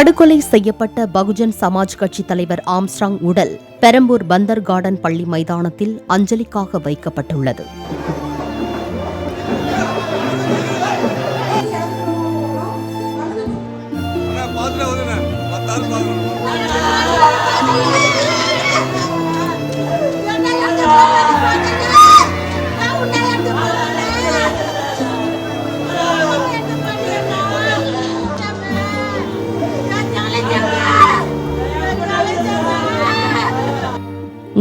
படுகொலை செய்யப்பட்ட பகுஜன் சமாஜ் கட்சி தலைவர் ஆம்ஸ்ட்ராங் உடல் பெரம்பூர் பந்தர் கார்டன் பள்ளி மைதானத்தில் அஞ்சலிக்காக வைக்கப்பட்டுள்ளது.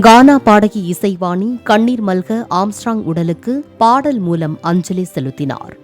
கானா பாடகி இசைவாணி கண்ணீர் மல்க ஆம்ஸ்ட்ராங் உடலுக்கு பாடல் மூலம் அஞ்சலி செலுத்தினார்.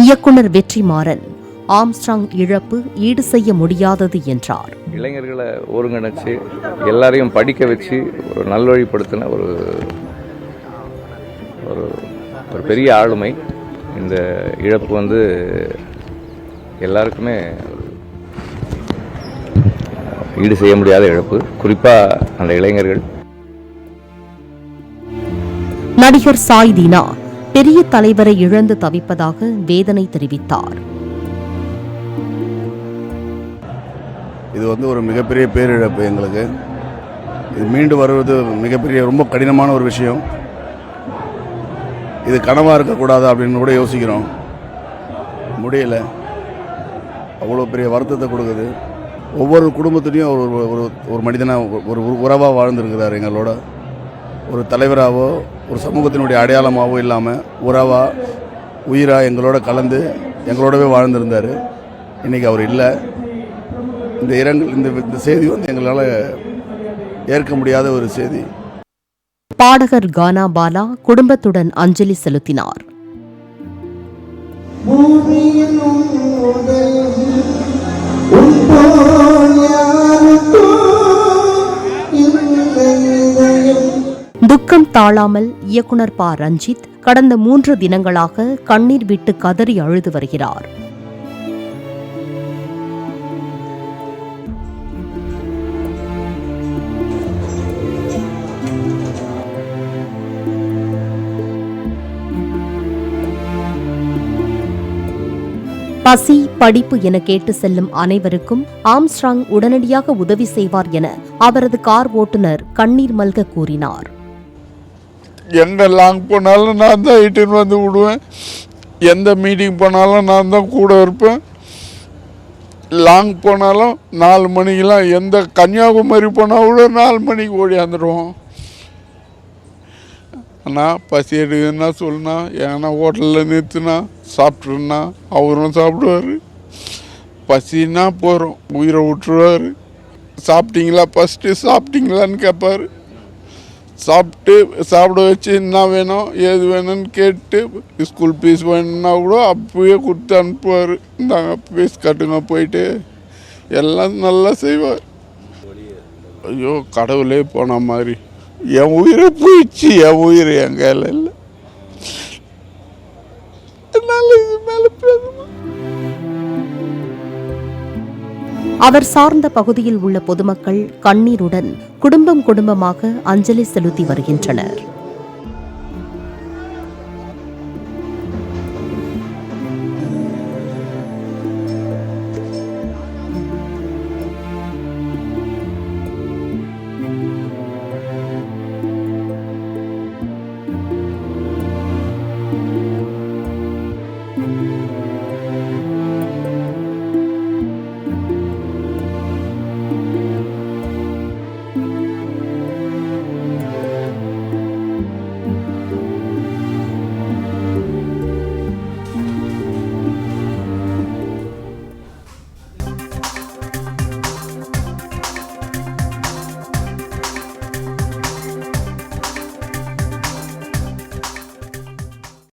இயக்குனர் வெற்றிமாறன் ஆம்ஸ்ட்ராங் இழப்பு ஈடு செய்ய முடியாதது என்றார். இளைஞர்களை ஒருங்கிணைச்சு எல்லாரையும் படிக்க வச்சு ஒரு நல்வழிப்படுத்தின ஒரு பெரிய ஆளுமை. இந்த இழப்பு எல்லாருக்குமே ஈடு செய்ய முடியாத இழப்பு, குறிப்பாக அந்த இளைஞர்கள். நடிகர் சாய் தீனா பெரிய தலைவரை இழந்து தவிப்பதாக வேதனை தெரிவித்தார். இது ஒரு மிகப்பெரிய பேரிழப்பு எங்களுக்கு. இது மீண்டு வருவது மிகப்பெரிய ரொம்ப கடினமான ஒரு விஷயம். இது கனவாக இருக்கக்கூடாது அப்படின்னு கூட யோசிக்கிறோம், முடியலை. அவ்வளோ பெரிய வருத்தத்தை கொடுக்குது. ஒவ்வொரு குடும்பத்துலேயும் ஒரு மனிதனாக ஒரு உறவாக வாழ்ந்துருக்கிறார். எங்களோட ஒரு தலைவராகவோ ஒரு சமூகத்தினுடைய அடையாளமாகவோ இல்லாமல் உறவாக உயிராக எங்களோட கலந்து எங்களோடவே வாழ்ந்திருந்தார். இன்றைக்கி அவர் இல்லை. இந்த செய்தி எங்களால் ஏற்க முடியாத ஒரு செய்தி. பாடகர் கானா பாலா குடும்பத்துடன் அஞ்சலி செலுத்தினார். துக்கம் தாழாமல் இயக்குனர் ப. ரஞ்சித் கடந்த 3 தினங்களாக கண்ணீர் விட்டு கதறி அழுது வருகிறார். பசி, படிப்பு என கேட்டு செல்லும் அனைவருக்கும் ஆம்ஸ்ட்ராங் உடனடியாக உதவி செய்வார் என அவரது கார் ஓட்டுநர் கண்ணீர் மல்க கூறினார். எங்கே லாங் போனாலும் நான் தான் இட்டுன்னு வந்து விடுவேன். எந்த மீட்டிங் போனாலும் நான் தான் கூட இருப்பேன். லாங் போனாலும் 4 மணிக்கெலாம், எந்த கன்னியாகுமரி போனால் கூட 4 மணிக்கு ஓடியாந்துடுவோம். ஆனால் பசி எடுக்குதுன்னா சொல்லுனா, ஏன்னா ஹோட்டலில் நிறுத்துனா சாப்பிட்ருன்னா அவரும் சாப்பிடுவார். பசின்னா போகிறோம், உயிரை விட்டுருவார். சாப்பிட்டீங்களா, ஃபஸ்ட்டு சாப்பிட்டீங்களான்னு கேட்பார். சாப்பிட வச்சு என்ன வேணும் ஏது வேணும்னு கேட்டு ஸ்கூல் ஃபீஸ் வேணும்னா கூட அப்பவே கொடுத்து அனுப்புவார். இந்தாங்க ஃபீஸ் கட்டுங்க போயிட்டு, எல்லாம் நல்லா செய்வார். ஐயோ கடவுளே போன மாதிரி என் உயிரை போயிடுச்சு. என் உயிர் என் கையில் இல்லை. என்னால் இது மேலே பேசணும். அவர் சார்ந்த பகுதியில் உள்ள பொதுமக்கள் கண்ணீருடன் குடும்பமாக அஞ்சலி செலுத்தி வருகின்றனர்.